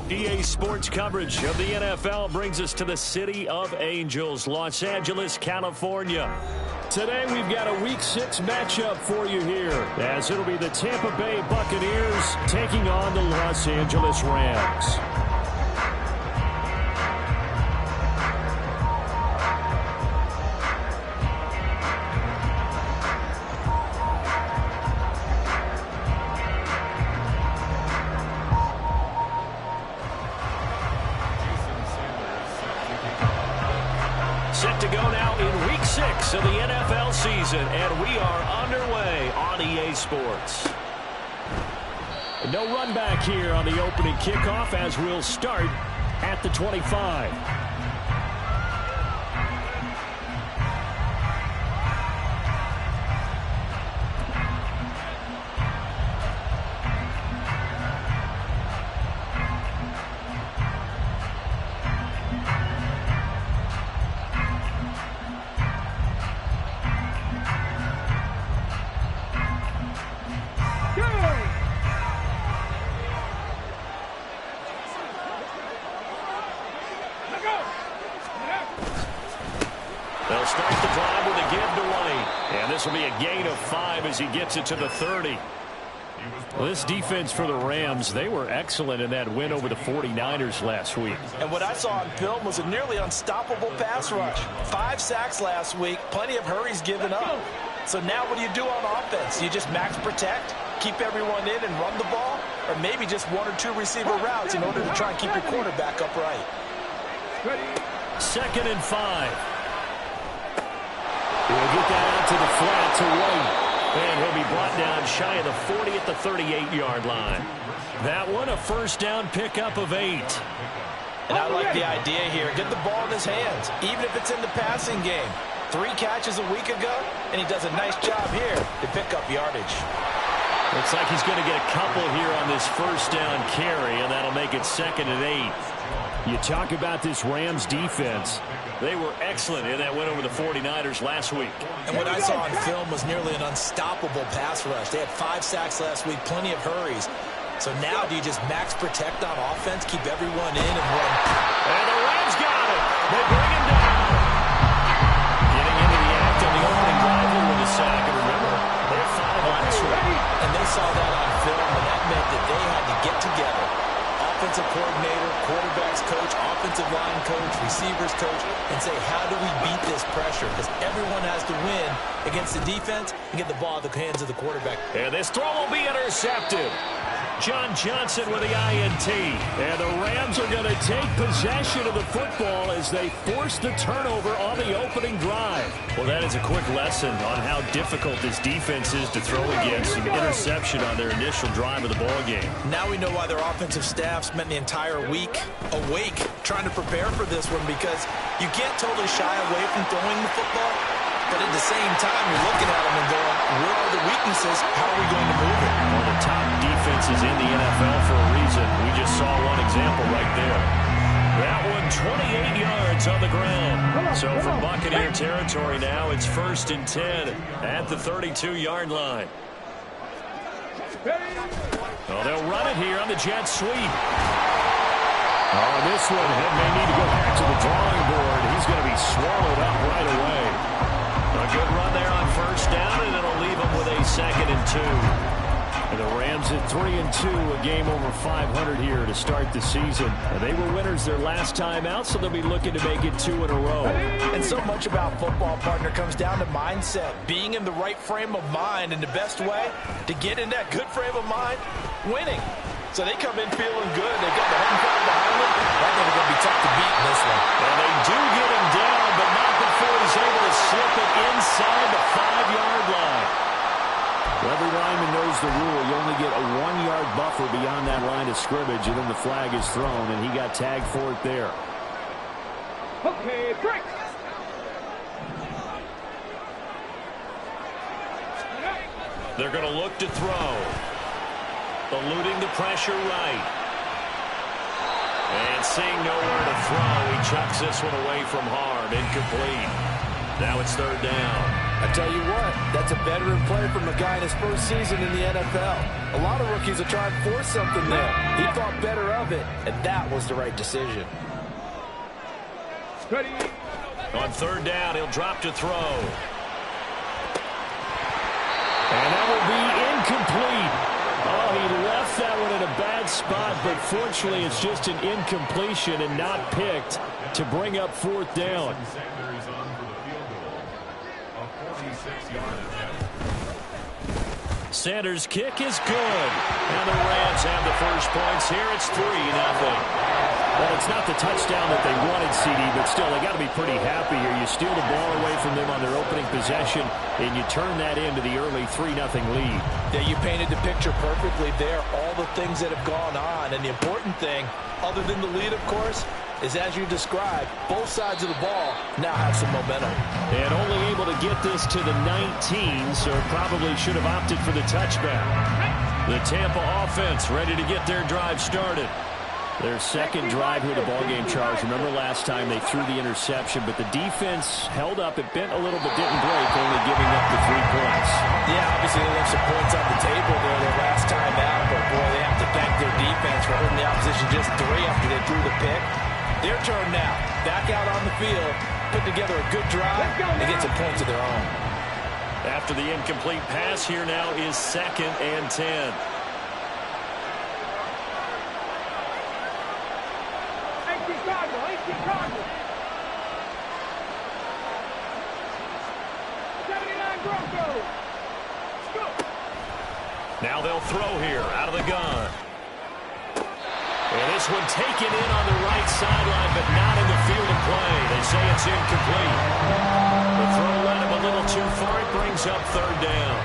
EA Sports coverage of the NFL brings us to the City of Angels, Los Angeles, California. Today we've got a Week 6 matchup for you here, as it'll be the Tampa Bay Buccaneers taking on the Los Angeles Rams. Set to go now in Week 6 of the NFL season, and we are underway on EA Sports. No run back here on the opening kickoff, as we'll start at the 25. They'll start the drive with a give to White. And this will be a gain of 5 as he gets it to the 30. Well, this defense for the Rams, they were excellent in that win over the 49ers last week. And what I saw on film was a nearly unstoppable pass rush. 5 sacks last week, plenty of hurries given up. So now what do you do on offense? You just max protect, keep everyone in and run the ball, or maybe just 1 or 2 receiver routes in order to try and keep your quarterback upright. 2nd and 5. He'll get that out to the flat to White. And he'll be brought down shy of the 40 at the 38-yard line. That one, a first down pickup of 8. And I like the idea here. Get the ball in his hands, even if it's in the passing game. 3 catches a week ago, and he does a nice job here to pick up yardage. Looks like he's going to get a couple here on this first down carry, and that'll make it 2nd and 8. You talk about this Rams defense. They were excellent in that win over the 49ers last week. And what I saw on film was nearly an unstoppable pass rush. They had 5 sacks last week, plenty of hurries. So now do you just max protect on offense, keep everyone in, and run? And the Rams got it. They bring him down. Getting into the act on the opening drive with a sack. And remember, they're 5 on 2. And they saw that on film, and that meant that they had to get together. Offensive coordinator, quarterbacks coach, offensive line coach, receivers coach, and say, how do we beat this pressure? Because everyone has to win against the defense and get the ball in the hands of the quarterback. And this throw will be intercepted. John Johnson with the INT. And the Rams are going to take possession of the football as they force the turnover on the opening drive. Well, that is a quick lesson on how difficult this defense is to throw against. An interception on their initial drive of the ballgame. Now we know why their offensive staff spent the entire week awake trying to prepare for this one, because you can't totally shy away from throwing the football. But at the same time, you're looking at them and going, where are the weaknesses? How are we going to move it? Well, the top defenses in the NFL for a reason. We just saw one example right there. That one, 28 yards on the ground. So from Buccaneer territory now, it's 1st and 10 at the 32-yard line. Well, they'll run it here on the jet sweep. Oh, this one may need to go back to the drawing board. He's going to be swallowed up right away. A good run there on first down, and it'll leave them with a 2nd and 2. And the Rams at 3-2, a game over 500 here to start the season. And they were winners their last time out, so they'll be looking to make it 2 in a row. And so much about football, partner, comes down to mindset. Being in the right frame of mind, and the best way to get in that good frame of mind, winning. So they come in feeling good. They've got the home crowd behind them. I think they're going to be tough to beat in this one. And they do get him down, but not before he's able to slip it inside the 5-yard line. Well, every lineman knows the rule. You only get a 1-yard buffer beyond that line of scrimmage, and then the flag is thrown, and he got tagged for it there. Okay, break. They're going to look to throw. Eluding the pressure right. And seeing nowhere to throw, he chucks this one away from harm. Incomplete. Now it's third down. I tell you what, that's a veteran play from a guy in his first season in the NFL. A lot of rookies are trying to force something there. He thought better of it, and that was the right decision. Ready. On third down, he'll drop to throw. And that will be incomplete. Oh, he left that one in a bad spot, but fortunately it's just an incompletion and not picked to bring up fourth down. Sanders' kick is good. And the Rams have the first points here. It's 3-0. Well, it's not the touchdown that they wanted, CD, but still, they got to be pretty happy here. You steal the ball away from them on their opening possession, and you turn that into the early 3-0 lead. Yeah, you painted the picture perfectly there. All the things that have gone on, and the important thing, other than the lead, of course, is as you described, both sides of the ball now have some momentum. And only able to get this to the 19, so probably should have opted for the touchback. The Tampa offense ready to get their drive started. Their second drive here, the ballgame, Charles. Remember last time they threw the interception, but the defense held up. It bent a little but didn't break, only giving up the 3 points. Yeah, obviously they left some points on the table there their last time out, but boy, they have to thank their defense for holding the opposition just 3 after they threw the pick. Their turn now. Back out on the field, put together a good drive, and get some points of their own. After the incomplete pass, here now is 2nd and 10. Now they'll throw here out of the gun. And this one taken in on the right sideline, but not in the field of play. They say it's incomplete. The throw led him a little too far. It brings up third down.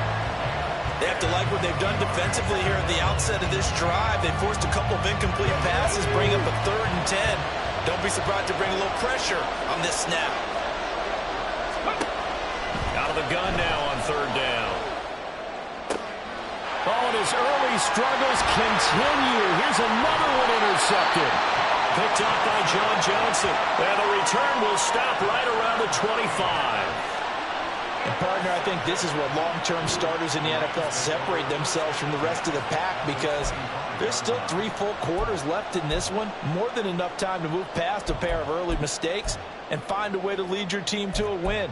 They have to like what they've done defensively here at the outset of this drive. They forced a couple of incomplete passes, bring up a 3rd and 10. Don't be surprised to bring a little pressure on this snap. Out of the gun now on third down. Oh, and his early struggles continue. Here's another one intercepted. Picked up by John Johnson. And the return will stop right around the 25. And, partner, I think this is what long-term starters in the NFL separate themselves from the rest of the pack, because there's still 3 full quarters left in this one. More than enough time to move past a pair of early mistakes and find a way to lead your team to a win.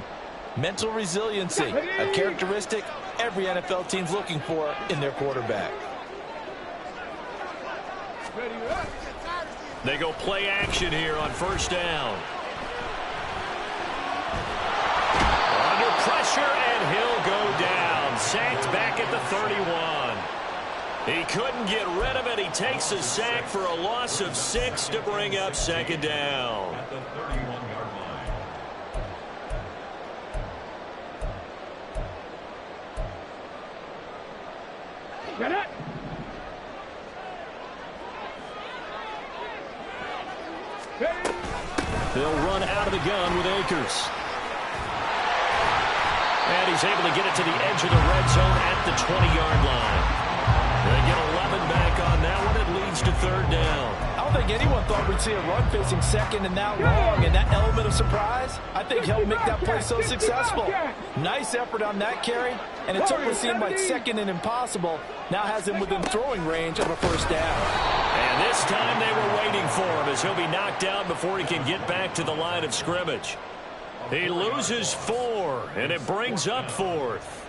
Mental resiliency, a characteristic every NFL team's looking for in their quarterback. They go play action here on first down. Under pressure, and he'll go down. Sacked back at the 31. He couldn't get rid of it. He takes a sack for a loss of 6 to bring up second down. At the 31-yard line. Get it. They'll run out of the gun with Akers. And he's able to get it to the edge of the red zone at the 20-yard line. They get 11 back on that one. It leads to third down. I don't think anyone thought we'd see a run facing second and that long, and that element of surprise, I think, helped make that play so successful. Nice effort on that carry, and it took what seemed like second and impossible. Now has him within throwing range of a first down. And this time they were waiting for him, as he'll be knocked down before he can get back to the line of scrimmage. He loses 4, and it brings up 4th.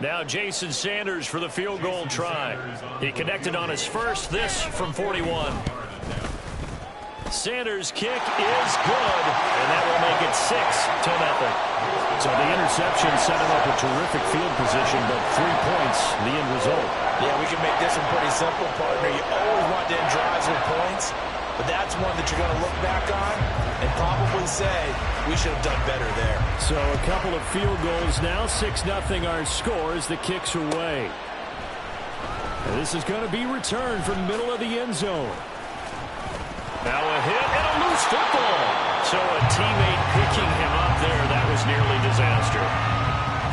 Now Jason Sanders for the field goal try. He connected on his first, this from 41. Sanders' kick is good, and that will make it 6-0. So the interception set him up a terrific field position, but 3 points, the end result. Yeah, we can make this one pretty simple, partner. You always want to end drives with points, but that's one that you're going to look back on and probably say we should have done better there. So a couple of field goals now. 6-0 our score as the kicks are away. And this is going to be returned from the middle of the end zone. Now a hit and a loose football. So a teammate picking him up there. That was nearly disaster.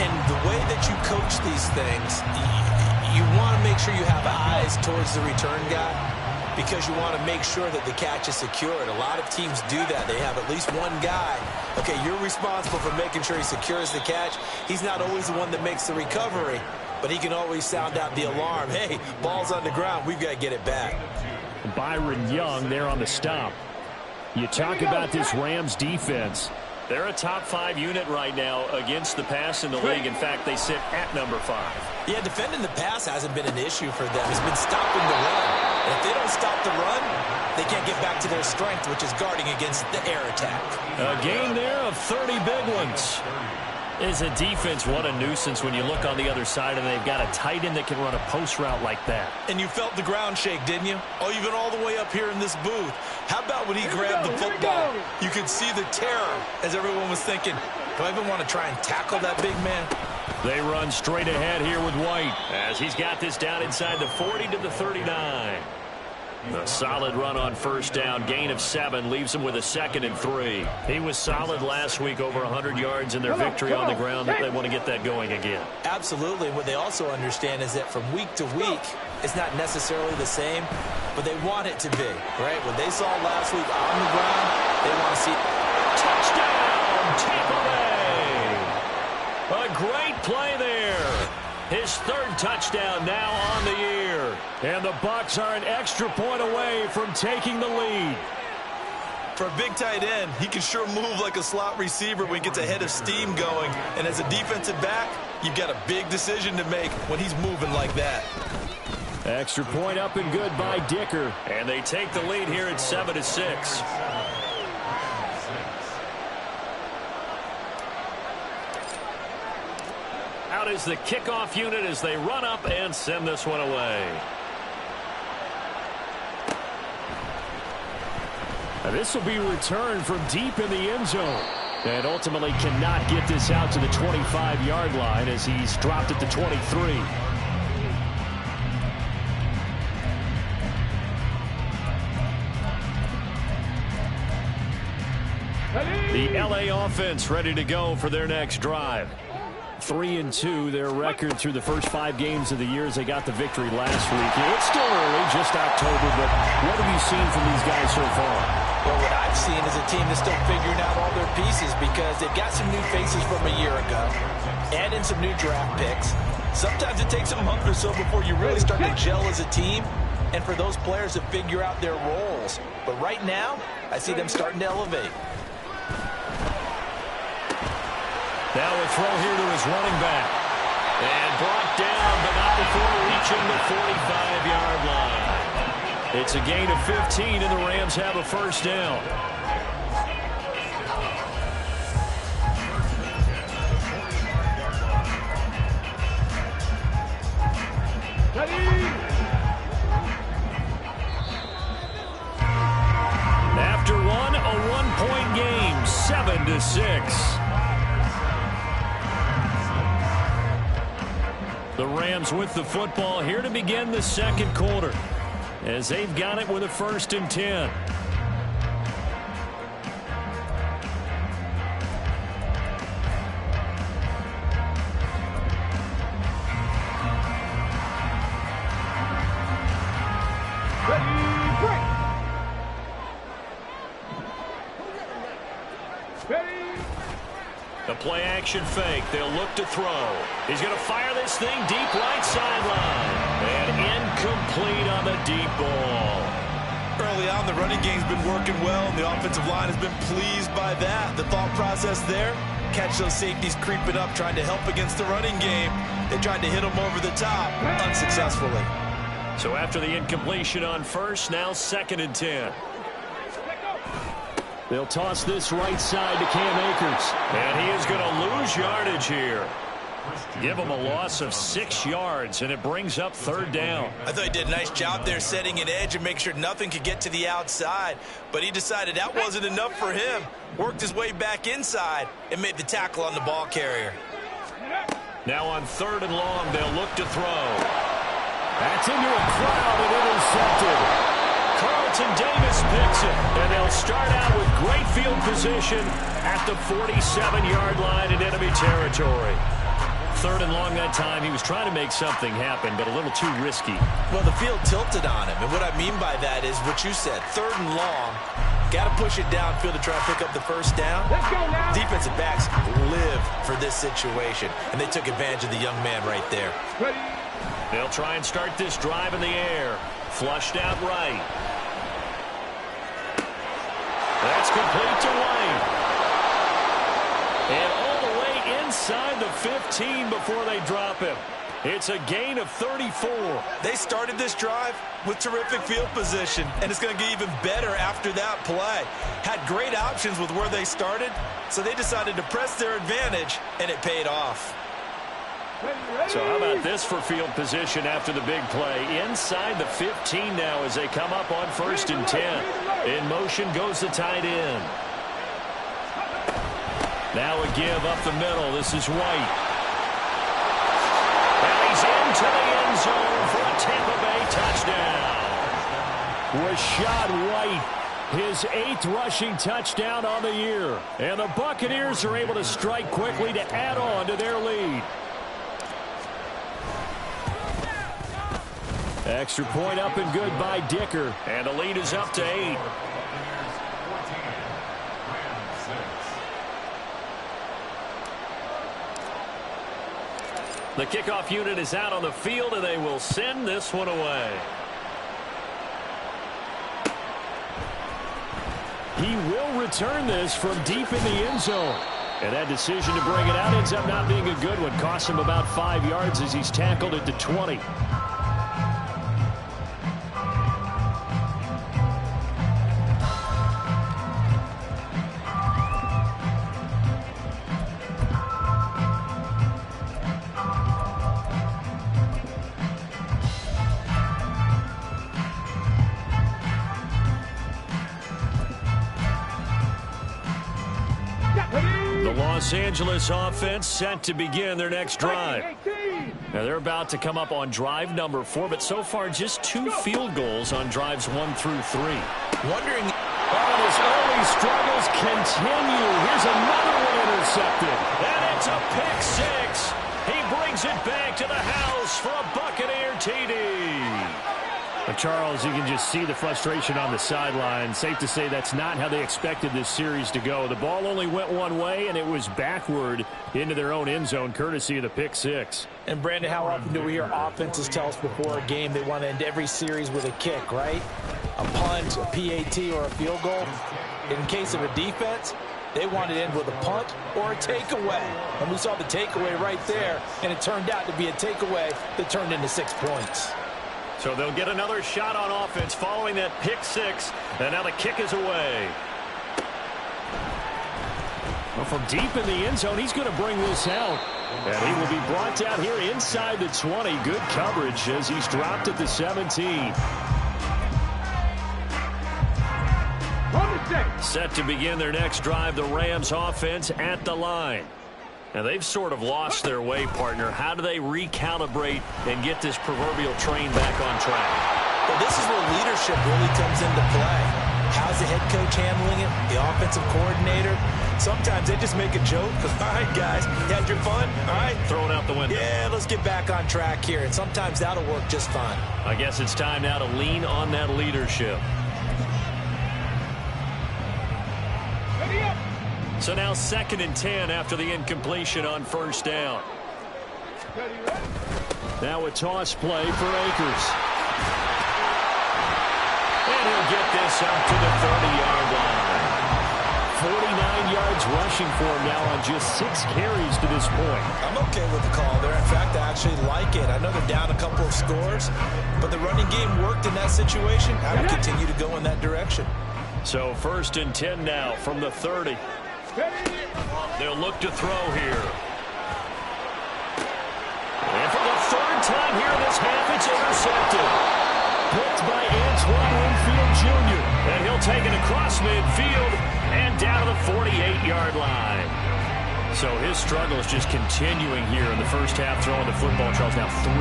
And the way that you coach these things, you want to make sure you have eyes towards the return guy because you want to make sure that the catch is secured. A lot of teams do that. They have at least one guy. Okay, you're responsible for making sure he secures the catch. He's not always the one that makes the recovery, but he can always sound out the alarm. Hey, ball's on the ground. We've got to get it back. Byron Young there on the stop. You talk about this Rams defense. They're a top 5 unit right now against the pass in the league. In fact, they sit at number 5. Yeah, defending the pass hasn't been an issue for them. It's been stopping the run. And if they don't stop the run, they can't get back to their strength, which is guarding against the air attack. A game there of 30 big ones. As a defense, what a nuisance when you look on the other side and they've got a tight end that can run a post route like that. And you felt the ground shake, didn't you? Oh, you've been all the way up here in this booth. How about when he grabbed the football? You could see the terror as everyone was thinking, do I even want to try and tackle that big man? They run straight ahead here with White as he's got this down inside the 40 to the 39. A solid run on first down. Gain of 7 leaves him with a 2nd and 3. He was solid last week, over 100 yards in their victory on the ground. They want to get that going again. Absolutely. What they also understand is that from week to week, it's not necessarily the same, but they want it to be, right? What they saw last week on the ground, they want to see. Touchdown, Tampa Bay! A great play there. His 3rd touchdown now on the year. And the Bucs are an extra point away from taking the lead. For a big tight end, he can sure move like a slot receiver when he gets a head of steam going. And as a defensive back, you've got a big decision to make when he's moving like that. Extra point up and good by Dicker. And they take the lead here at 7-6. Out is the kickoff unit as they run up and send this one away. And this will be returned from deep in the end zone. And ultimately cannot get this out to the 25-yard line as he's dropped it to 23. The LA offense ready to go for their next drive. 3-2, their record through the first 5 games of the year as they got the victory last week. It's still early, just October, but what have you seen from these guys so far? Well, what I've seen is a team that's still figuring out all their pieces because they've got some new faces from a year ago, add in some new draft picks. Sometimes it takes a month or so before you really start to gel as a team and for those players to figure out their roles. But right now, I see them starting to elevate. Now a throw here to his running back. And brought down, but not before reaching the 45-yard line. It's a gain of 15, and the Rams have a first down. After one, a one-point game, 7-6. The Rams with the football here to begin the second quarter as they've got it with a 1st and 10. The play-action fake. They'll look to throw. He's going to fire this thing deep right sideline. And incomplete on the deep ball. Early on, the running game's been working well, and the offensive line has been pleased by that. The thought process there, catch those safeties creeping up, trying to help against the running game. They tried to hit them over the top, unsuccessfully. So after the incompletion on first, now 2nd and 10. They'll toss this right side to Cam Akers. And he is going to lose lose yardage here. Give him a loss of 6 yards, and it brings up 3rd down. I thought he did a nice job there setting an edge and make sure nothing could get to the outside. But he decided that wasn't enough for him. Worked his way back inside and made the tackle on the ball carrier. Now on 3rd and long, they'll look to throw. That's into a crowd and intercepted. Carlton Davis picks it, and they'll start out with great field position at the 47-yard line in enemy territory. 3rd and long that time. He was trying to make something happen, but a little too risky. Well, the field tilted on him, and what I mean by that is what you said. 3rd and long, got to push it downfield to try to pick up the 1st down. Let's go now. Defensive backs live for this situation, and they took advantage of the young man right there. Ready. They'll try and start this drive in the air. Flushed out right. That's complete to White. And all the way inside the 15 before they drop him. It's a gain of 34. They started this drive with terrific field position, and it's going to get even better after that play. Had great options with where they started, so they decided to press their advantage, and it paid off. So how about this for field position after the big play? Inside the 15 now as they come up on 1st and 10. In motion goes the tight end. Now a give up the middle. This is White. And he's into the end zone for a Tampa Bay touchdown. Rashad White, his 8th rushing touchdown on the year. And the Buccaneers are able to strike quickly to add on to their lead. Extra point up and good by Dicker. And the lead is up to 8. The kickoff unit is out on the field, and they will send this one away. He will return this from deep in the end zone. And that decision to bring it out ends up not being a good one. Costs him about 5 yards as he's tackled at the 20. Los Angeles offense set to begin their next drive. Now they're about to come up on drive number 4, but so far just 2 field goals on drives 1 through 3. Wondering. His early struggles continue. Here's another one intercepted. And it's a pick 6. He brings it back to the house for a Buccaneer TD. Charles, you can just see the frustration on the sideline. Safe to say that's not how they expected this series to go. The ball only went one way, and it was backward into their own end zone, courtesy of the pick 6. And, Brandon, how often do we hear offenses tell us before a game they want to end every series with a kick, right? A punt, a PAT, or a field goal. In case of a defense, they want to end with a punt or a takeaway. And we saw the takeaway right there, and it turned out to be a takeaway that turned into 6 points. So they'll get another shot on offense following that pick 6. And now the kick is away. Well, from deep in the end zone, he's going to bring this out. And he will be brought down here inside the 20. Good coverage as he's dropped at the 17. Set to begin their next drive, the Rams offense at the line. Now, they've sort of lost their way, partner. How do they recalibrate and get this proverbial train back on track? Well, this is where leadership really comes into play. How's the head coach handling it? The offensive coordinator? Sometimes they just make a joke. All right, guys, you had your fun? All right. Throw it out the window. Yeah, let's get back on track here. And sometimes that'll work just fine. I guess it's time now to lean on that leadership. So now 2nd and 10 after the incompletion on 1st down. Now a toss play for Akers. And he'll get this up to the 30-yard line. 49 yards rushing for him now on just 6 carries to this point. I'm okay with the call there. In fact, I actually like it. I know they're down a couple of scores, but the running game worked in that situation. I would continue to go in that direction. So 1st and 10 now from the 30. They'll look to throw here. And for the third time here in this half, it's intercepted. Picked by Antoine Winfield Jr. And he'll take it across midfield and down to the 48-yard line. So his struggle is just continuing here in the first half, throwing the football. Charles, now 3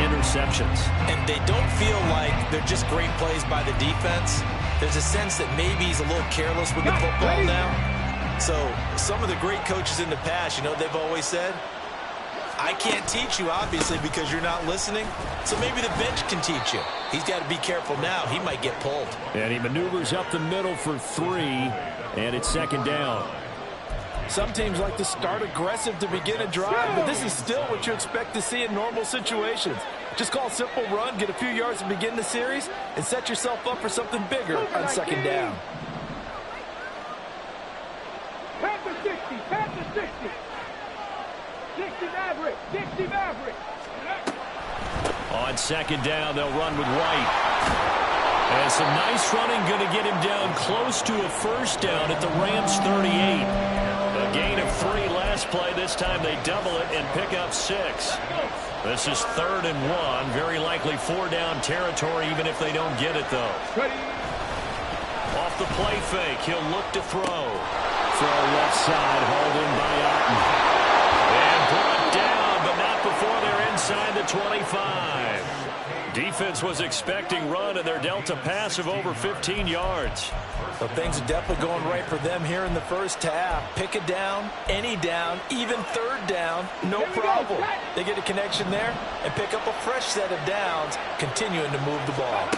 interceptions. And they don't feel like they're just great plays by the defense. There's a sense that maybe he's a little careless with the football now. So some of the great coaches in the past, you know, they've always said, I can't teach you, obviously, because you're not listening. So maybe the bench can teach you. He's got to be careful now. He might get pulled. And he maneuvers up the middle for 3, and it's second down. Some teams like to start aggressive to begin a drive, but this is still what you expect to see in normal situations. Just call a simple run, get a few yards to begin the series, and set yourself up for something bigger on second down. Pass the 60, pass the 60. 60 Maverick, 60 Maverick. On second down, they'll run with White. And some nice running, going to get him down close to a first down at the Rams 38. A gain of 3 last play. This time they double it and pick up 6. This is 3rd and 1. Very likely 4-down territory, even if they don't get it, though. Off the play fake, he'll look to throw. Throw left side, hauled in by Otten. And brought down, but not before they're inside the 25. Defense was expecting run, and they're dealt a pass of over 15 yards. So things are definitely going right for them here in the first half. Pick a down, any down, even 3rd down, no problem. They get a connection there and pick up a fresh set of downs, continuing to move the ball.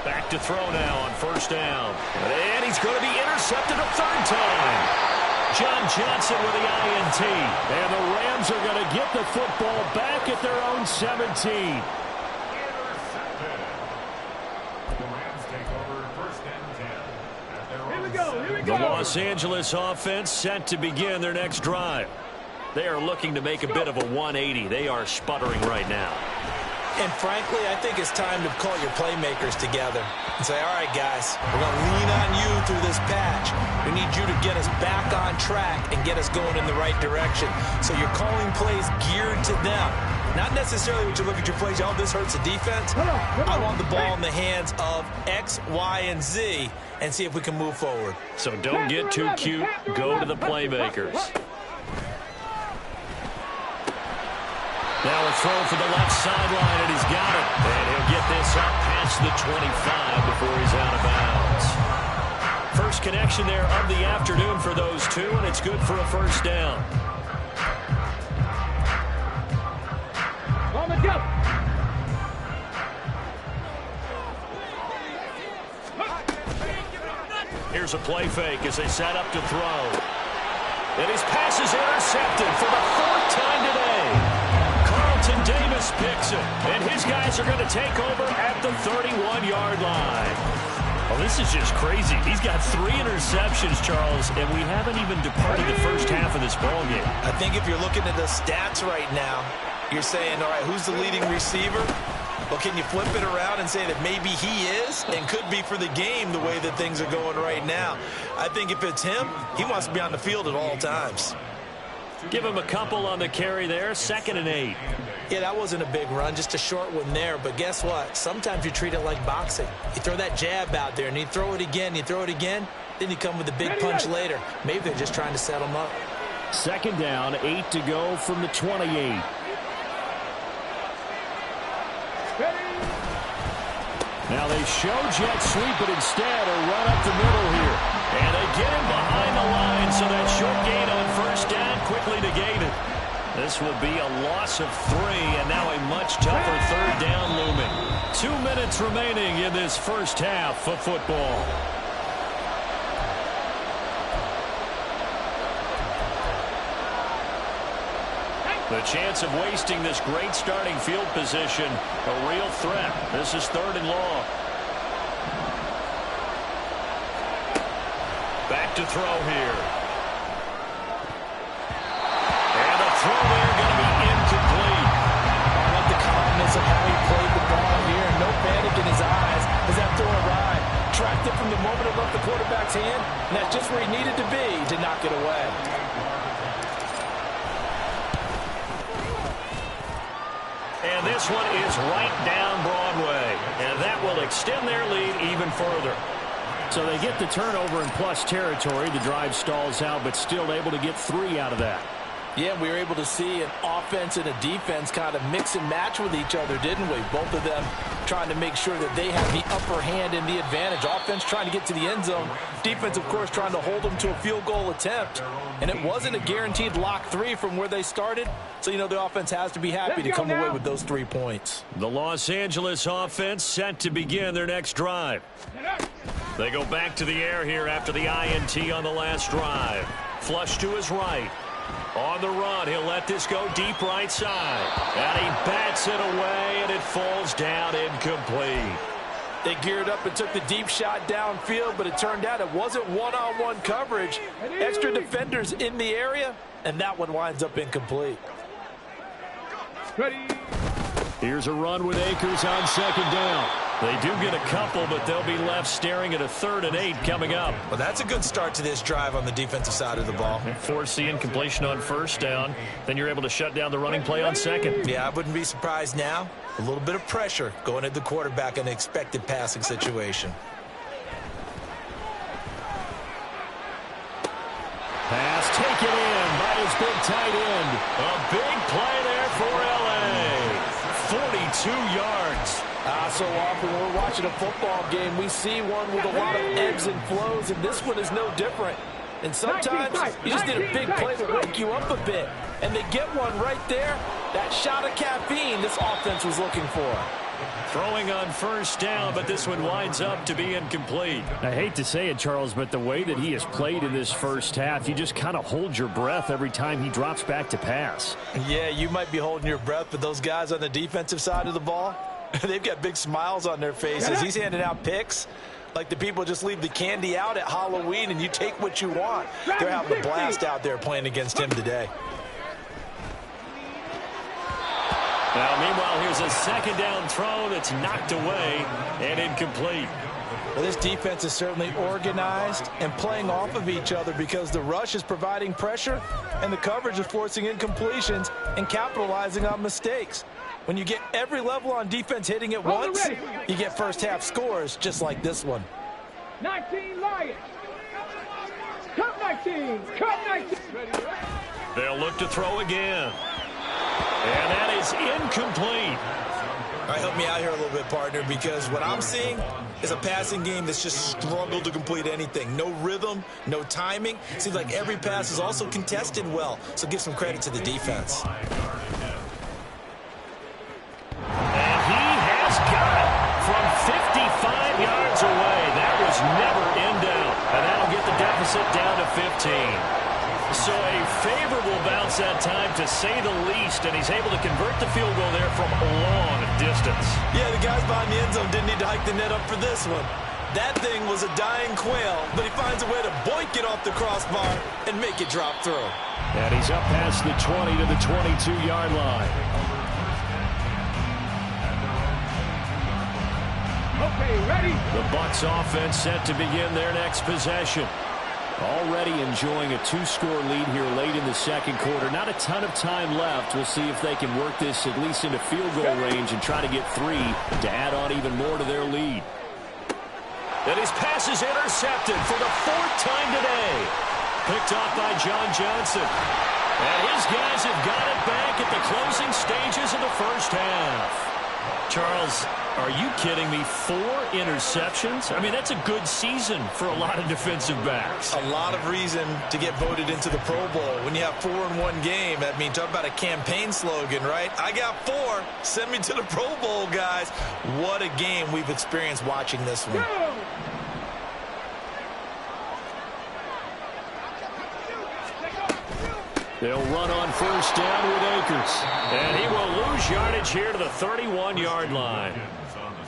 Back to throw now on 1st down. And he's going to be intercepted a 3rd time. John Johnson with the INT. And the Rams are going to get the football back at their own 17. The Los Angeles offense set to begin their next drive. They are looking to make a bit of a 180. They are sputtering right now. And frankly, I think it's time to call your playmakers together and say, all right, guys, we're going to lean on you through this patch. We need you to get us back on track and get us going in the right direction. So you're calling plays geared to them. Not necessarily when you look at your plays, oh, this hurts the defense. I want the ball in the hands of X, Y, and Z and see if we can move forward. So don't get too cute. Go to the playmakers. Now a throw for the left sideline, and he's got it. And he'll get this up past the 25 before he's out of bounds. First connection there of the afternoon for those two, and it's good for a 1st down. On the jump. Here's a play fake as they set up to throw. And his pass is intercepted for the 4th time today. Carlton Davis picks it, and his guys are going to take over at the 31-yard line. Well, this is just crazy. He's got 3 interceptions, Charles, and we haven't even departed the first half of this ballgame. I think if you're looking at the stats right now, you're saying, all right, who's the leading receiver? Well, can you flip it around and say that maybe he is and could be for the game the way that things are going right now? I think if it's him, he wants to be on the field at all times. Give him a couple on the carry there. 2nd and 8. Yeah, that wasn't a big run, just a short one there. But guess what? Sometimes you treat it like boxing. You throw that jab out there, and you throw it again, then you come with a big punch later. Maybe they're just trying to set him up. 2nd down, 8 to go from the 28. Now they show jet sweep, but instead a run up the middle here. And they get him behind the line, so that short gain on 1st down quickly negated. This will be a loss of 3, and now a much tougher 3rd down looming. 2 minutes remaining in this first half of football. The chance of wasting this great starting field position, a real threat. This is 3rd and long. Back to throw here. And the throw there going to be incomplete. I like the calmness of how he played the ball here. No panic in his eyes as that throw arrived. Tracked it from the moment it left the quarterback's hand, and that's just where he needed to be to knock it away. And this one is right down Broadway, and that will extend their lead even further. So they get the turnover in plus territory. The drive stalls out, but still able to get 3 out of that. Yeah, we were able to see an offense and a defense kind of mix and match with each other, didn't we? Both of them trying to make sure that they have the upper hand and the advantage. Offense trying to get to the end zone. Defense, of course, trying to hold them to a field goal attempt. And it wasn't a guaranteed lock 3 from where they started. So, you know, the offense has to be happy to come away with those 3 points. The Los Angeles offense set to begin their next drive. They go back to the air here after the INT on the last drive. Flush to his right. On the run, he'll let this go deep right side. And he bats it away, and it falls down incomplete. They geared up and took the deep shot downfield, but it turned out it wasn't one-on-one coverage. Extra defenders in the area, and that one winds up incomplete. Ready. Here's a run with Akers on second down. They do get a couple, but they'll be left staring at a 3rd and 8 coming up. Well, that's a good start to this drive on the defensive side of the ball. Force the incompletion on first down. Then you're able to shut down the running play on second. Yeah, I wouldn't be surprised now. A little bit of pressure going at the quarterback in an expected passing situation. Pass taken in by his big tight end. A big play there for L.A. 42 yards. So often when we're watching a football game, we see one with a lot of ebbs and flows, and this one is no different. And sometimes you just need a big play to wake you up a bit. And they get one right there. That shot of caffeine this offense was looking for. Throwing on first down, but this one winds up to be incomplete. I hate to say it, Charles, but the way that he has played in this first half, you just kind of hold your breath every time he drops back to pass. Yeah, you might be holding your breath, but those guys on the defensive side of the ball, they've got big smiles on their faces. He's handing out picks like the people just leave the candy out at Halloween and you take what you want. They're having a blast out there playing against him today. Now, meanwhile, here's a second down throw that's knocked away and incomplete. Well, this defense is certainly organized and playing off of each other because the rush is providing pressure and the coverage is forcing incompletions and capitalizing on mistakes. When you get every level on defense hitting at once, you get first half scores just like this one. 19 Lions. Come 19. Come 19. They'll look to throw again. And that is incomplete. All right, help me out here a little bit, partner, because what I'm seeing is a passing game that's just struggled to complete anything. No rhythm, no timing. Seems like every pass is also contested well, so give some credit to the defense. And he has got it from 55 yards away. That was never in doubt. And that'll get the deficit down to 15. So a favorable bounce that time, to say the least, and he's able to convert the field goal there from a long distance. Yeah, the guys behind the end zone didn't need to hike the net up for this one. That thing was a dying quail, but he finds a way to boink it off the crossbar and make it drop through. And he's up past the 20 to the 22-yard line. Okay, ready? The Bucs offense set to begin their next possession. Already enjoying a 2-score lead here late in the second quarter. Not a ton of time left. We'll see if they can work this at least into field goal range and try to get 3 to add on even more to their lead. And his pass is intercepted for the 4th time today. Picked off by John Johnson. And his guys have got it back at the closing stages of the first half. Charles, are you kidding me? 4 interceptions? I mean, that's a good season for a lot of defensive backs. A lot of reason to get voted into the Pro Bowl. When you have 4 in one game, I mean, talk about a campaign slogan, right? I got 4. Send me to the Pro Bowl, guys. What a game we've experienced watching this one. Go! They'll run on first down with Akers. And he will lose yardage here to the 31-yard line.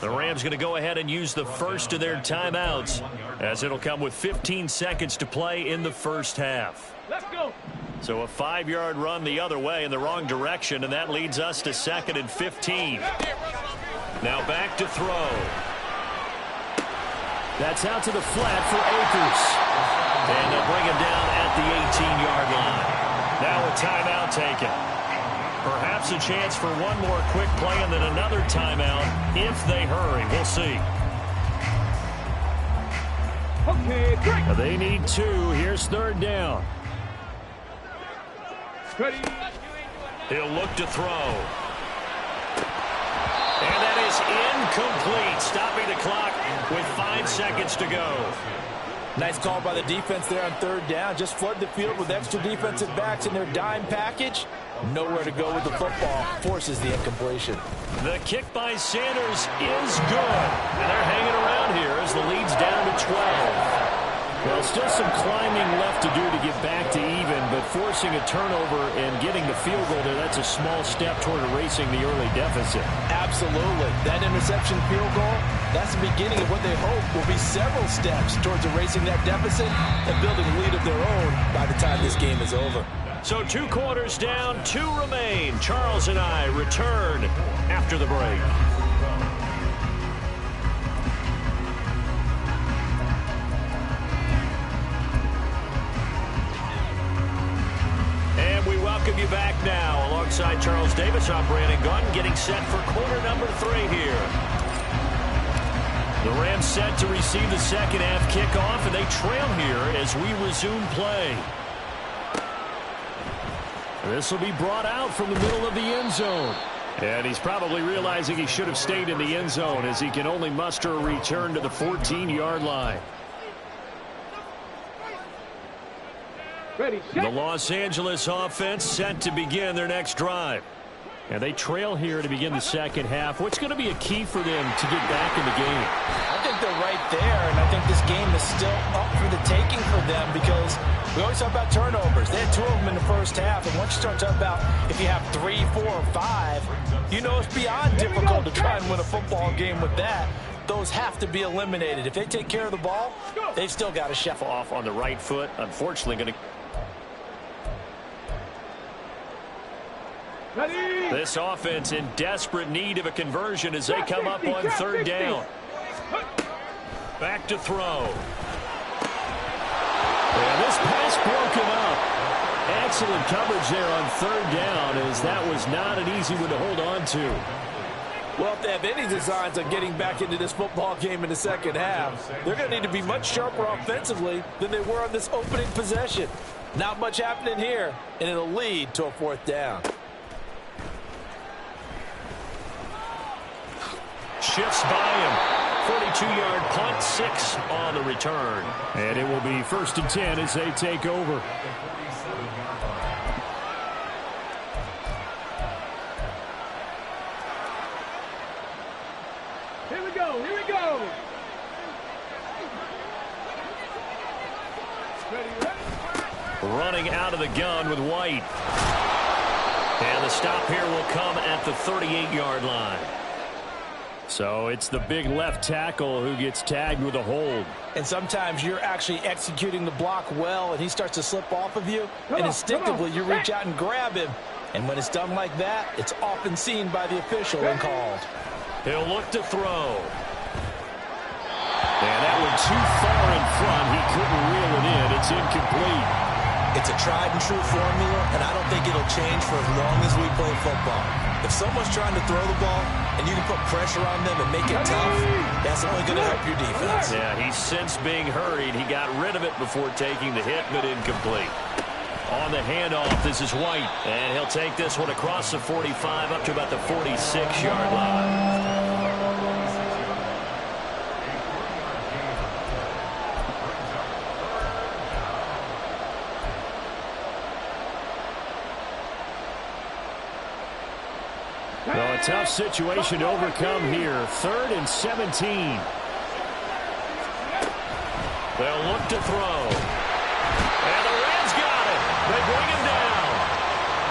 The Rams going to go ahead and use the first of their timeouts, as it'll come with 15 seconds to play in the first half. Let's go. So a 5-yard run the other way in the wrong direction, and that leads us to 2nd and 15. Now back to throw. That's out to the flat for Akers. And they'll bring him down at the 18-yard line. Now a timeout taken. Perhaps a chance for one more quick play and then another timeout if they hurry. We'll see. Okay, great. Now they need 2. Here's 3rd down. Ready. He'll look to throw. And that is incomplete, stopping the clock with 5 seconds to go. Nice call by the defense there on 3rd down. Just flood the field with extra defensive backs in their dime package. Nowhere to go with the football. Forces the incompletion. The kick by Sanders is good. And they're hanging around here as the lead's down to 12. Well, still some climbing left to do to get back to even, but forcing a turnover and getting the field goal there, that's a small step toward erasing the early deficit. Absolutely. That interception field goal, that's the beginning of what they hope will be several steps towards erasing that deficit and building a lead of their own by the time this game is over. So 2 quarters down, 2 remain. Charles and I return after the break. Welcome you back now. Alongside Charles Davis, I'm Brandon Gunn, getting set for quarter number 3 here. The Rams set to receive the second half kickoff, and they trail here as we resume play. This will be brought out from the middle of the end zone. And he's probably realizing he should have stayed in the end zone as he can only muster a return to the 14-yard line. Ready, The Los Angeles offense set to begin their next drive. And they trail here to begin the second half. What's going to be a key for them to get back in the game? I think they're right there, and I think this game is still up for the taking for them because we always talk about turnovers. They had 2 of them in the first half, and once you start talking about if you have 3, 4, or 5, you know it's beyond difficult to try and win a football game with that. Those have to be eliminated. If they take care of the ball, they've still got a shot. Off on the right foot, unfortunately going to... Ready. This offense in desperate need of a conversion as they come up on 3rd down. Back to throw. And this pass broken up. Excellent coverage there on 3rd down as that was not an easy one to hold on to. Well, if they have any designs on getting back into this football game in the second half, they're going to need to be much sharper offensively than they were on this opening possession. Not much happening here, and it'll lead to a 4th down. Shifts by him. 42-yard punt, 6 on the return. And it will be 1st and 10 as they take over. Here we go. Here we go. Ready. Running out of the gun with White. And the stop here will come at the 38-yard line. So it's the big left tackle who gets tagged with a hold. And sometimes you're actually executing the block well, and he starts to slip off of you, and instinctively you reach out and grab him. And when it's done like that, it's often seen by the official and called. He'll look to throw. And that one too far in front. He couldn't reel it in. It's incomplete. It's a tried-and-true formula, and I don't think it'll change for as long as we play football. If someone's trying to throw the ball and you can put pressure on them and make it tough, that's only going to help your defense. Yeah, he's since being hurried. He got rid of it before taking the hit, but incomplete. On the handoff, this is White, and he'll take this one across the 45 up to about the 46-yard line. Well, a tough situation to overcome here. 3rd and 17. They'll look to throw. And the Rams got it. They bring him down.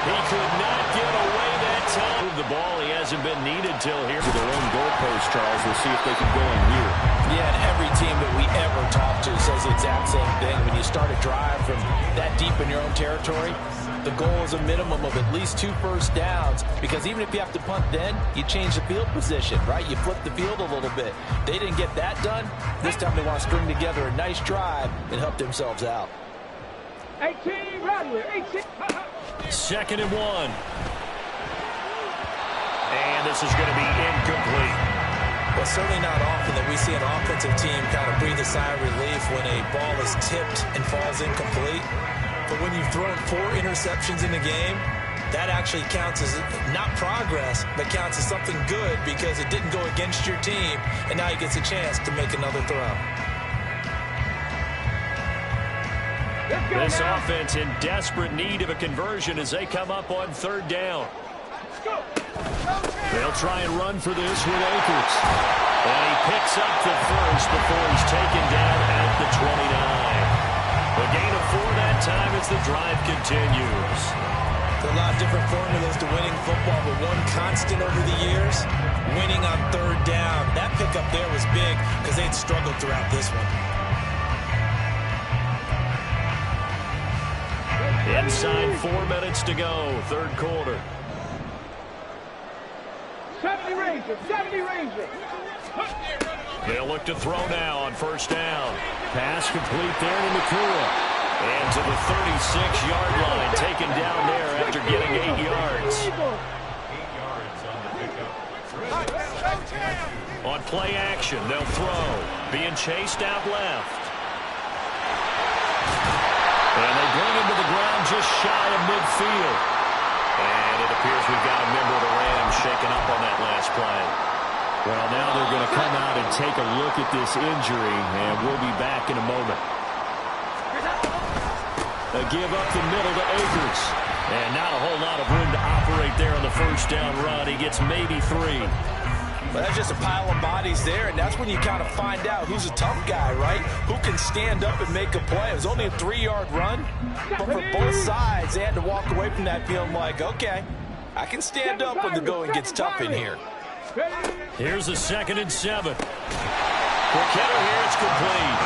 He could not get away that time. The ball, he hasn't been needed till here. To their own goalpost, Charles. We'll see if they can go in here. Yeah, and every team that we ever talk to says the exact same thing. When you start a drive from that deep in your own territory, the goal is a minimum of at least 2 first downs, because even if you have to punt then, you change the field position, right? You flip the field a little bit. They didn't get that done. This time they want to string together a nice drive and help themselves out. 18, Radley, 18. 2nd and 1. And this is going to be incomplete. Well, certainly not often that we see an offensive team kind of breathe a sigh of relief when a ball is tipped and falls incomplete. But when you've thrown 4 interceptions in the game, that actually counts as not progress, but counts as something good because it didn't go against your team, and now he gets a chance to make another throw. This offense in desperate need of a conversion as they come up on 3rd down. They'll try and run for this with Akers. And he picks up the first before he's taken down at the 29. A gain of 4 that time as the drive continues. There are a lot of different formulas to winning football, but one constant over the years, winning on 3rd down. That pickup there was big because they'd struggled throughout this one. Inside 4 minutes to go, 3rd quarter. 70 Rangers, 70 Rangers. They'll look to throw now on 1st down. Pass complete there to Nakua. And to the 36-yard line, taken down there after getting 8 yards. On play action, they'll throw. Being chased out left. And they bring him to the ground just shy of midfield. And it appears we've got a member of the Rams shaken up on that last play. Well, now they're going to come out and take a look at this injury, and we'll be back in a moment. A give up the middle to Akers. And not a whole lot of room to operate there on the 1st down run. He gets maybe 3. Well, that's just a pile of bodies there, and that's when you kind of find out who's a tough guy, right? Who can stand up and make a play. It was only a 3-yard run, but for both sides, they had to walk away from that feeling like, okay, I can stand up when the going gets tough in here. Here's a 2nd and 7. Croquetto here, it's complete.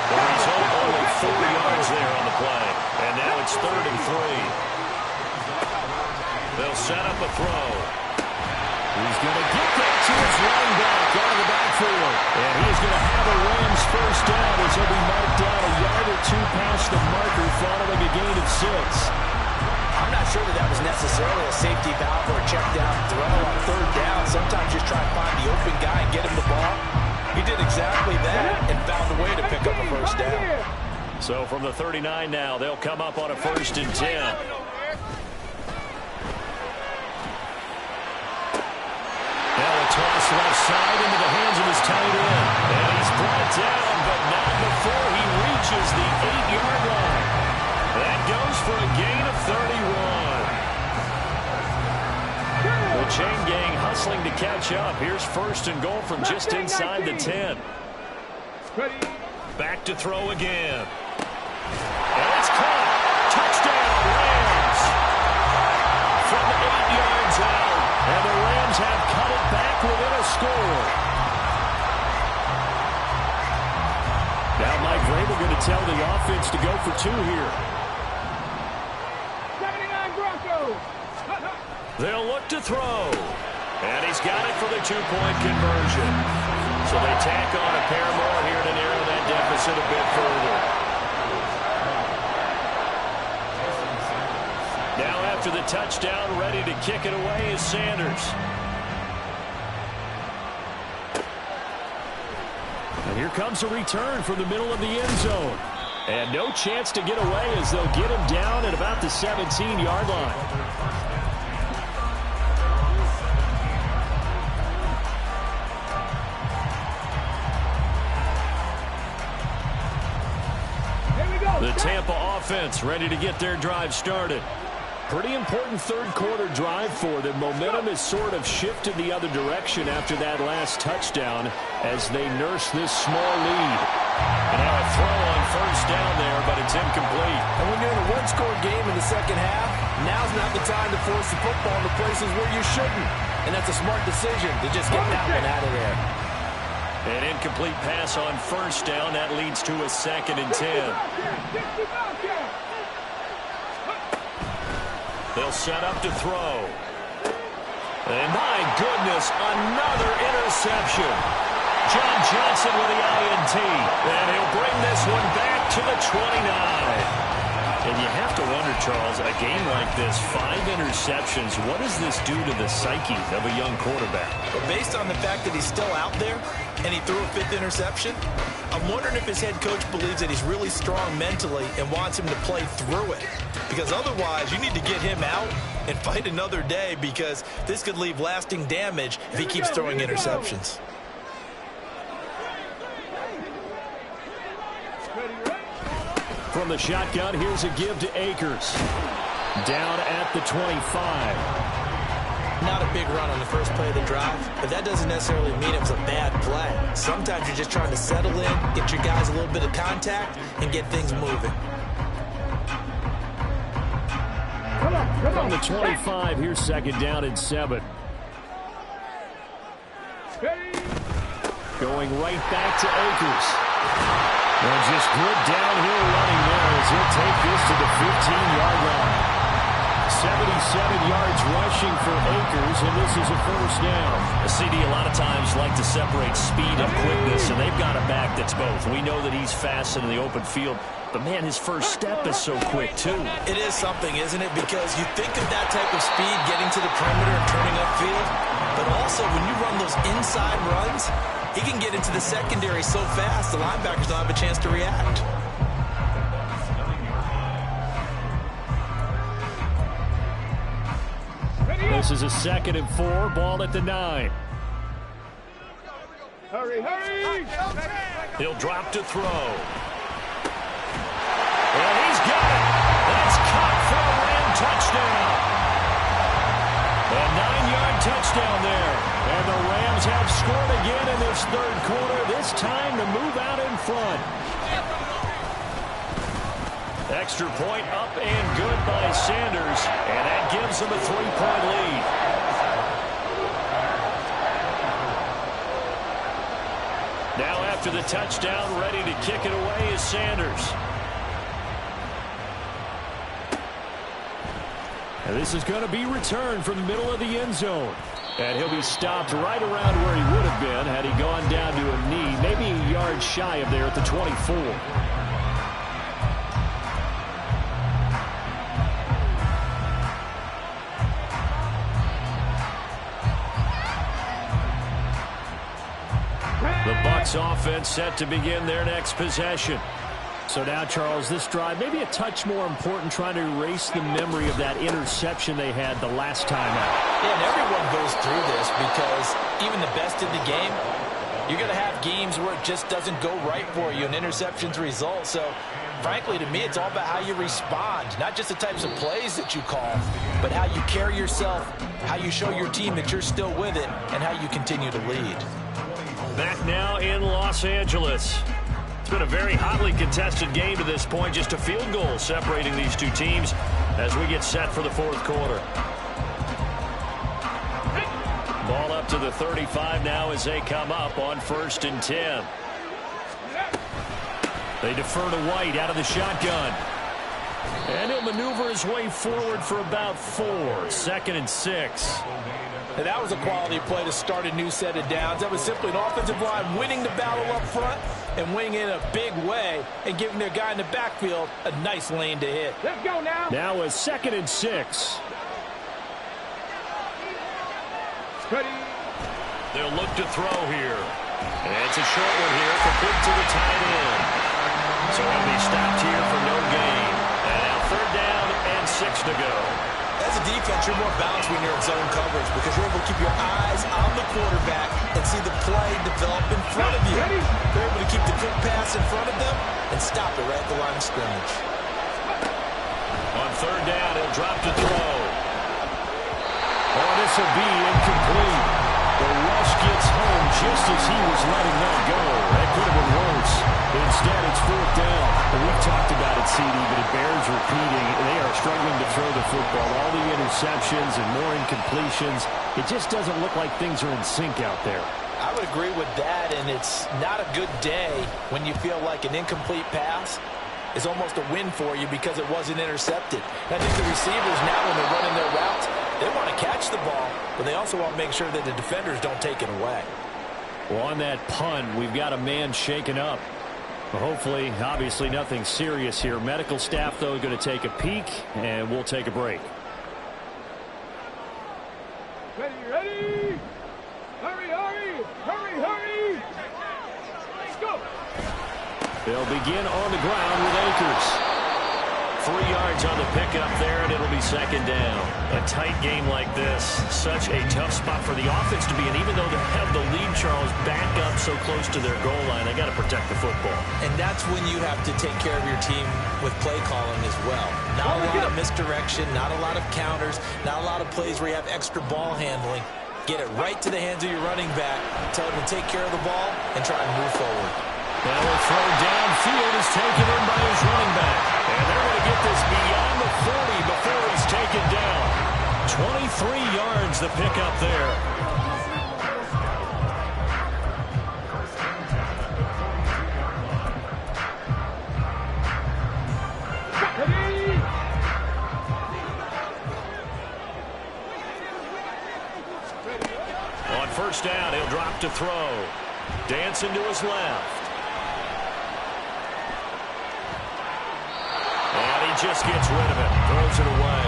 The result, only 4 yards there on the play. And now it's 3rd and 3. They'll set up a throw. He's going to get that to his running back out of the backfield. And he's going to have a Rams 1st down as he'll be marked down a yard or 2 past the marker following a gain of 6. I'm not sure that was necessarily a safety valve or a check down throw on 3rd down. Sometimes just try to find the open guy and get him the ball. He did exactly that and found a way to pick up a 1st down. So from the 39 now, they'll come up on a 1st and 10. Toss left side into the hands of his tight end. And he's brought down, but not before he reaches the 8-yard line. That goes for a gain of 31. The chain gang hustling to catch up. Here's 1st and goal from just inside the 10. Back to throw again. And it's caught. Touchdown, Rams. From 8 yards out. And the Rams have cut it back within a score. Now Mike Vrabel going to tell the offense to go for 2 here. 79 Broncos. They'll look to throw. And he's got it for the 2-point conversion. So they tack on a pair more here to narrow that deficit a bit further. Now after the touchdown, ready to kick it away is Sanders. And here comes a return from the middle of the end zone. And no chance to get away as they'll get him down at about the 17-yard line. The Tampa offense ready to get their drive started. Pretty important 3rd quarter drive for them. Momentum has sort of shifted the other direction after that last touchdown as they nurse this small lead. And now a throw on 1st down there, but it's incomplete. And when you're in a 1-score game in the 2nd half, now's not the time to force the football into places where you shouldn't. And that's a smart decision to just get that one out of there. An incomplete pass on first down. That leads to a 2nd and 10. They'll set up to throw. And my goodness, another interception. John Johnson with the INT. And he'll bring this one back to the 29. And you have to wonder, Charles, a game like this, 5 interceptions, what does this do to the psyche of a young quarterback? But based on the fact that he's still out there and he threw a 5th interception, I'm wondering if his head coach believes that he's really strong mentally and wants him to play through it. Because otherwise, you need to get him out and fight another day, because this could leave lasting damage if he keeps throwing interceptions. From the shotgun, here's a give to Akers. Down at the 25. Not a big run on the first play of the drive, but that doesn't necessarily mean it was a bad play. Sometimes you're just trying to settle in, get your guys a little bit of contact, and get things moving. From the 25, here's 2nd down and 7. Going right back to Akers. And just good downhill running there as he'll take this to the 15-yard line. 77 yards rushing for Akers, and this is a 1st down. A CD a lot of times like to separate speed and quickness, and they've got a back that's both. We know that he's fast in the open field, but, man, his first step is so quick, too. It is something, isn't it? Because you think of that type of speed getting to the perimeter and turning upfield, but also when you run those inside runs, he can get into the secondary so fast the linebackers don't have a chance to react. This is a 2nd and 4, ball at the 9. Hurry, hurry! He'll drop to throw. And he's got it. That's caught for a Ram touchdown. A 9-yard touchdown there. And the Rams have scored again in this 3rd quarter, this time to move out in front. Extra point up and good by Sanders, and that gives them a 3-point lead. Now after the touchdown, ready to kick it away is Sanders. And this is going to be returned from the middle of the end zone. And he'll be stopped right around where he would have been had he gone down to a knee, maybe a yard shy of there at the 24. The Bucs offense set to begin their next possession. So now, Charles, this drive maybe a touch more important, trying to erase the memory of that interception they had the last time out. Yeah, and everyone goes through this because even the best in the game, you're going to have games where it just doesn't go right for you and interceptions result. So, frankly, to me, it's all about how you respond, not just the types of plays that you call, but how you carry yourself, how you show your team that you're still with it, and how you continue to lead. Back now in Los Angeles. It's been a very hotly contested game to this point. Just a field goal separating these two teams as we get set for the 4th quarter. Ball up to the 35 now as they come up on 1st and 10. They defer to White out of the shotgun. And he'll maneuver his way forward for about 4. 2nd and 6. And that was a quality play to start a new set of downs. That was simply an offensive line winning the battle up front and winning in a big way and giving their guy in the backfield a nice lane to hit. Let's go now. Now a 2nd and 6. Ready. They'll look to throw here. And it's a short one here, complete to the tight end. So he'll be stopped here for no gain. And now 3rd down and 6 to go. As a defense, you're more balanced when you're in zone coverage because you're able to keep your eyes on the quarterback and see the play develop in front of you. They're able to keep the quick pass in front of them and stop it right at the line of scrimmage. On 3rd down, he'll drop to throw. Oh, this will be incomplete. The rush gets home just as he was letting that go. That could have been worse. Instead, it's 4th down. And we've talked about it, CD, but it bears repeating. They are struggling to throw the football. All the interceptions and more incompletions. It just doesn't look like things are in sync out there. I I would agree with that, and it's not a good day when you feel like an incomplete pass is almost a win for you because it wasn't intercepted. And I think the receivers now, when they're running their routes, they want to catch the ball, but they also want to make sure that the defenders don't take it away. Well, on that punt, we've got a man shaken up. Well, hopefully, obviously, nothing serious here. Medical staff, though, going to take a peek, and we'll take a break. Ready! Hurry! Let's go! They'll begin on the ground with Akers. 3 yards on the pickup there, and it'll be second down. A tight game like this, such a tough spot for the offense to be in. Even though they have the lead, Charles, back up so close to their goal line, they got to protect the football. And that's when you have to take care of your team with play calling as well. Not a lot of misdirection, not a lot of counters, not a lot of plays where you have extra ball handling. Get it right to the hands of your running back, tell him to take care of the ball, and try and move forward. Now a throw downfield is taken in by his running back. And they're going to get this beyond the 40 before he's taken down. 23 yards the pickup there. On first down, he'll drop to throw. Dancing to his left. Just gets rid of it, throws it away.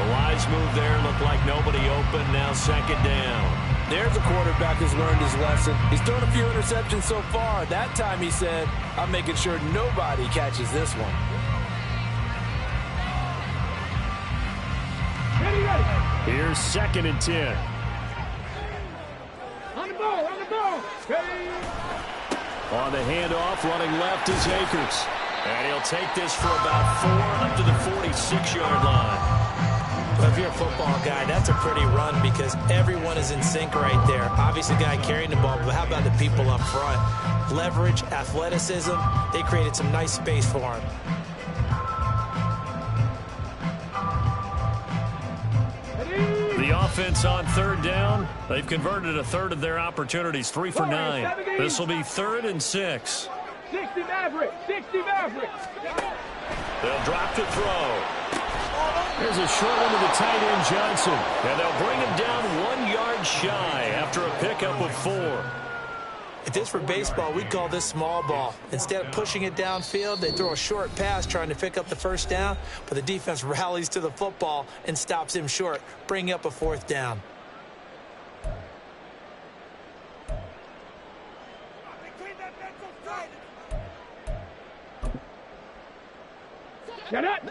A wise move there, looked like nobody open, now second down. There's a quarterback who's learned his lesson. He's thrown a few interceptions so far. That time he said, I'm making sure nobody catches this one. Ready! Here's 2nd and 10. On the ball! Ready! On the handoff, running left is Akers. And he'll take this for about 4 up to the 46-yard line. Well, if you're a football guy, that's a pretty run because everyone is in sync right there. Obviously, the guy carrying the ball, but how about the people up front? Leverage, athleticism, they created some nice space for him. The offense on 3rd down. They've converted a third of their opportunities, 3 for 9. This will be 3rd and 6. 60 Maverick! They'll drop to throw. There's a short one to the tight end, Johnson. And they'll bring him down 1 yard shy after a pickup of 4. If this were baseball, we'd call this small ball. Instead of pushing it downfield, they throw a short pass trying to pick up the first down, but the defense rallies to the football and stops him short, bringing up a 4th down.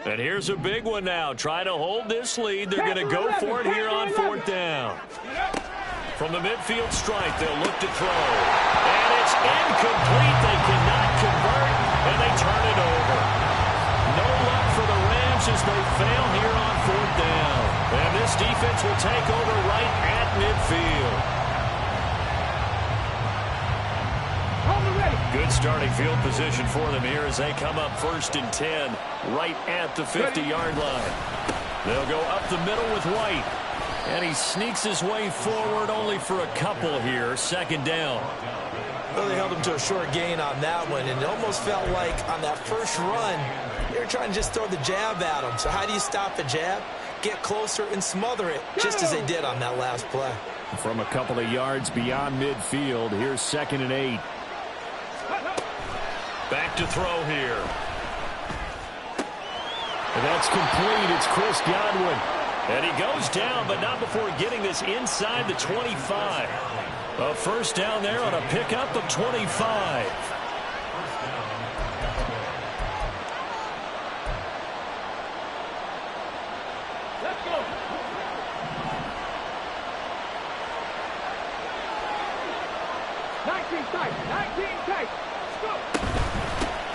And here's a big one now. Try to hold this lead. They're going to go for it here on 4th down. From the midfield stripe, they'll look to throw. And it's incomplete. They cannot convert, and they turn it over. No luck for the Rams as they fail here on 4th down. And this defense will take over right at midfield. Good starting field position for them here as they come up 1st and 10 right at the 50-yard line. They'll go up the middle with White. And he sneaks his way forward only for a couple here. 2nd down. Well, they held him to a short gain on that one, and it almost felt like on that first run, they were trying to just throw the jab at him. So how do you stop a jab? Get closer and smother it, just as they did on that last play. From a couple of yards beyond midfield, here's 2nd and 8. Back to throw here. And that's complete. It's Chris Godwin. And he goes down, but not before getting this inside the 25. A first down there on a pickup of 25. Let's go!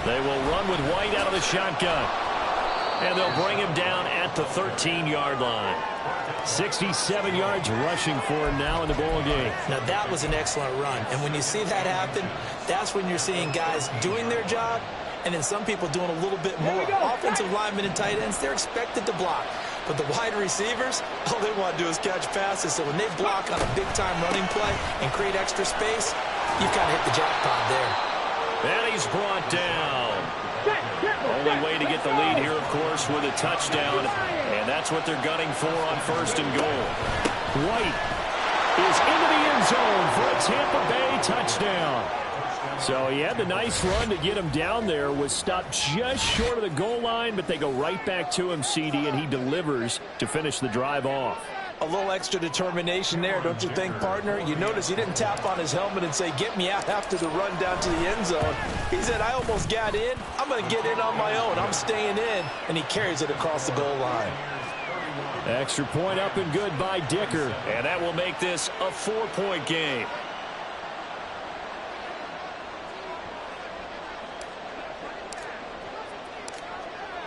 They will run with White out of the shotgun. And they'll bring him down at the 13-yard line. 67 yards rushing for him now in the ball game. Now, that was an excellent run. And when you see that happen, that's when you're seeing guys doing their job and then some people doing a little bit more. Offensive linemen and tight ends, they're expected to block. But the wide receivers, all they want to do is catch passes. So when they block on a big-time running play and create extra space, you've kind of hit the jackpot there. And he's brought down. Only way to get the lead here, of course, with a touchdown. And that's what they're gunning for on first and goal. White is into the end zone for a Tampa Bay touchdown. So he had the nice run to get him down there, was stopped just short of the goal line, but they go right back to him, CD, and he delivers to finish the drive off. A little extra determination there, don't you think, partner? You notice he didn't tap on his helmet and say, get me out after the run down to the end zone. He said, I almost got in. I'm going to get in on my own. I'm staying in. And he carries it across the goal line. Extra point up and good by Dicker. And that will make this a 4-point game.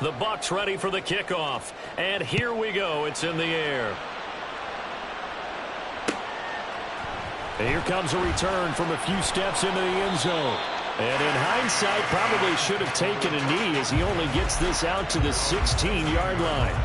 The Bucs ready for the kickoff. And here we go. It's in the air. And here comes a return from a few steps into the end zone. And in hindsight, probably should have taken a knee as he only gets this out to the 16-yard line.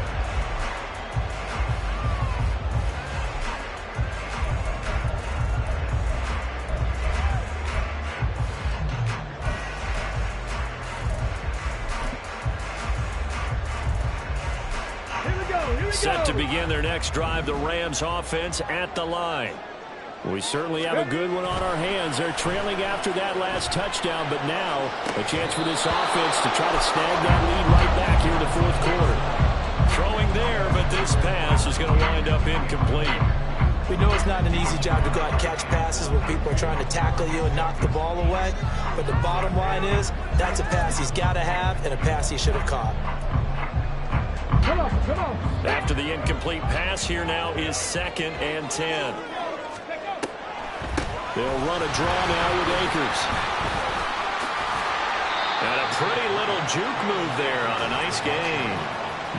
Set to begin their next drive, the Rams offense at the line. We certainly have a good one on our hands. They're trailing after that last touchdown, but now a chance for this offense to try to snag that lead right back here in the fourth quarter. Throwing there, but this pass is going to wind up incomplete. We know it's not an easy job to go out and catch passes when people are trying to tackle you and knock the ball away, but the bottom line is that's a pass he's got to have and a pass he should have caught. Come on, come on. After the incomplete pass, here now is 2nd and 10. They'll run a draw now with Akers. And a pretty little juke move there on a nice gain.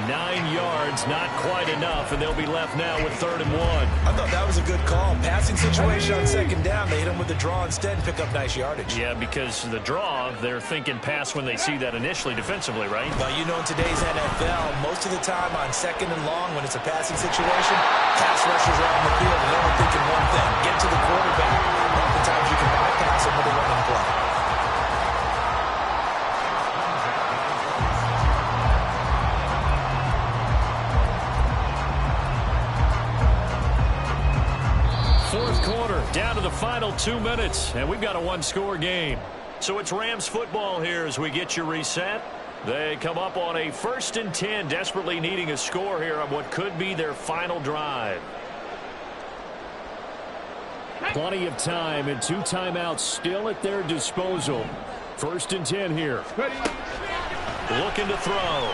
9 yards, not quite enough, and they'll be left now with 3rd and 1. I thought that was a good call. Passing situation on 2nd down. They hit him with the draw instead and pick up nice yardage. Yeah, because the draw, they're thinking pass when they see that initially defensively, right? Well, you know, in today's NFL, most of the time on 2nd and long, when it's a passing situation, pass rushers are on the field, and they're only thinking one thing, get to the quarterback. Oftentimes you can bypass them with a running play. Fourth quarter, down to the final 2 minutes, and we've got a one-score game. So it's Rams football here as we get you reset. They come up on a 1st and 10, desperately needing a score here on what could be their final drive. Plenty of time and 2 timeouts still at their disposal. 1st and 10 here. Looking to throw.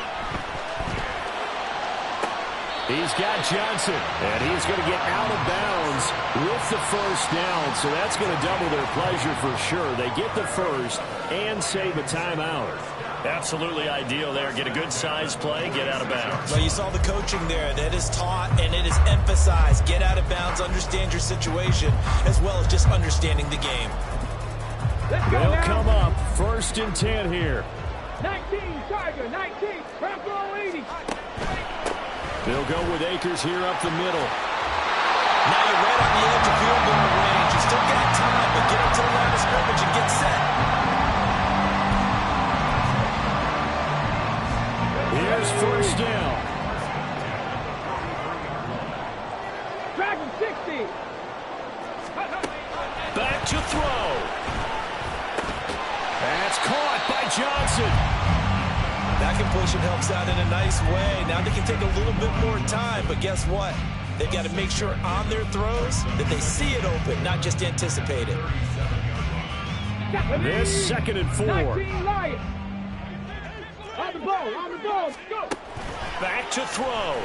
He's got Johnson, and he's going to get out of bounds with the 1st down, so that's going to double their pleasure for sure. They get the 1st and save a timeout. Absolutely ideal there. Get a good size play, get out of bounds. Well, you saw the coaching there. That is taught and it is emphasized. Get out of bounds, understand your situation, as well as just understanding the game. They'll come up 1st and 10 here. 19, Tiger, 19, Buffalo 80. They'll go with Akers here up the middle. Now you're right on the edge of field goal range. You still got time, but get up to the line of scrimmage and get set. Here's 1st down. Dragon 60. Back to throw. That's caught by Johnson. That completion helps out in a nice way. Now they can take a little bit more time, but guess what? They've got to make sure on their throws that they see it open, not just anticipate it. This 2nd and 4. 19, Lions. On the ball, go. Back to throw.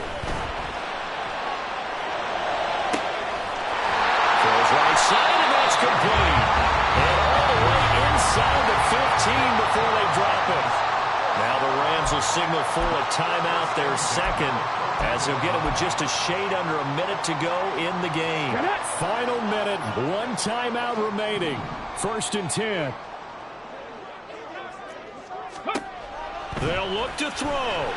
Throws right side, and that's complete. And all the way inside the 15 before they drop it. Now the Rams will signal for a timeout, their 2nd, as they'll get it with just a shade under a minute to go in the game. Final minute, 1 timeout remaining. 1st and 10. They'll look to throw.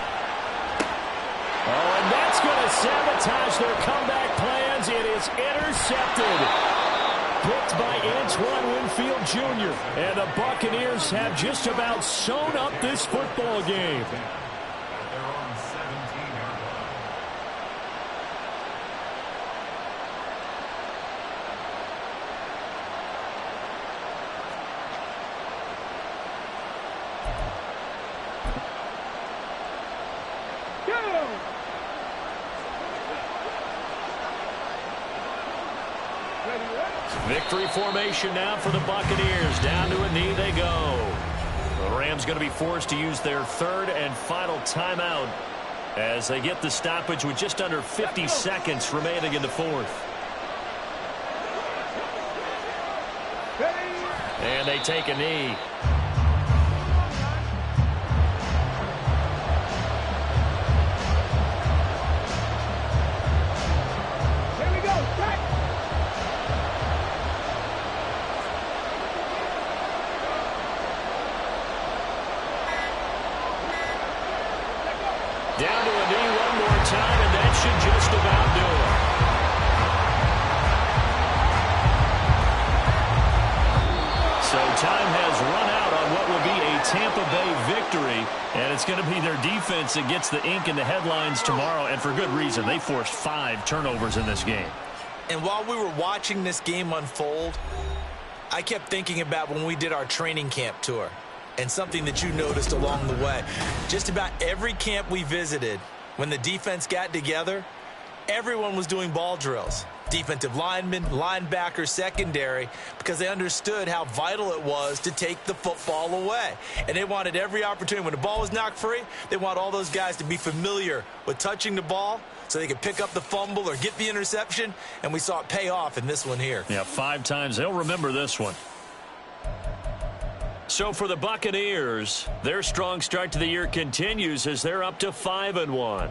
Oh, and that's going to sabotage their comeback plans. It is intercepted. Picked by Antoine Winfield Jr. And the Buccaneers have just about sewn up this football game. Victory formation now for the Buccaneers. Down to a knee they go. The Rams going to be forced to use their third and final timeout as they get the stoppage with just under 50 seconds remaining in the fourth. And they take a knee. Down to a knee one more time, and that should just about do it. So time has run out on what will be a Tampa Bay victory, and it's going to be their defense that gets the ink in the headlines tomorrow, and for good reason. They forced 5 turnovers in this game. And while we were watching this game unfold, I kept thinking about when we did our training camp tour. And something that you noticed along the way. Just about every camp we visited, when the defense got together, everyone was doing ball drills. Defensive linemen, linebackers, secondary, because they understood how vital it was to take the football away. And they wanted every opportunity. When the ball was knocked free, they want all those guys to be familiar with touching the ball so they could pick up the fumble or get the interception. And we saw it pay off in this one here. Yeah, 5 times. They'll remember this one. So for the Buccaneers, their strong start to the year continues as they're up to 5-1.